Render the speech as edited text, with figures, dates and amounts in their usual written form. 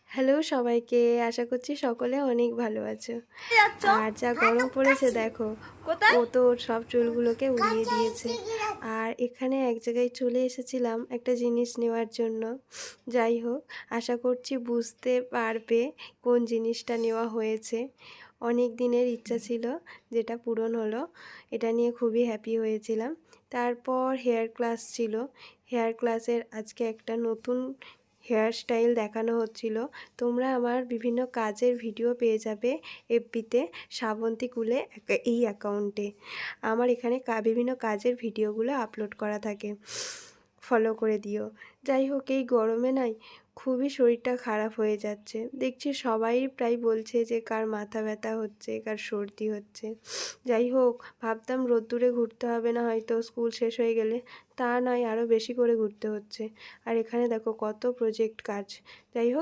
Hello সবাইকে, আশা করছি সকলে অনেক ভালো আছো। যাচ্ছ? আর যা গরম পড়েছে দেখো, কোথায়? ও তো ওর সব চুলগুলোকে উড়িয়ে দিয়েছে। আর এখানে এক জায়গায় চলে এসেছিলাম একটা জিনিস নেওয়ার জন্য। যাই হোক, আশা করছি বুঝতে পারবে কোন জিনিসটা নেওয়া হয়েছে। অনেক দিনের ইচ্ছা ছিল, যেটা পূরণ হলো। এটা নিয়ে খুবই হ্যাপি হয়েছিলাম। তারপর হেয়ার ক্লাস ছিল। হেয়ার ক্লাসের আজকে একটা নতুন হেয়ার স্টাইল দেখানো হচ্ছিল। তোমরা আমার বিভিন্ন কাজের ভিডিও পেয়ে যাবে এফবিতে, শ্রাবন্তী কুলে এই অ্যাকাউন্টে। আমার এখানে বিভিন্ন কাজের ভিডিওগুলো আপলোড করা থাকে, ফলো করে দিও। যাই হোক, এই গরমে নাই খুবই শরীরটা খারাপ হয়ে যাচ্ছে। দেখছি সবাই প্রায় বলছে যে কার মাথা ব্যথা হচ্ছে, কার সর্দি হচ্ছে। যাই হোক, ভাবতাম রোদ্দুরে ঘুরতে হবে না, হয়তো স্কুল শেষ হয়ে গেলে। তা নয়, আরও বেশি করে ঘুরতে হচ্ছে। আর এখানে দেখো কত প্রজেক্ট কাজ। যাই হোক,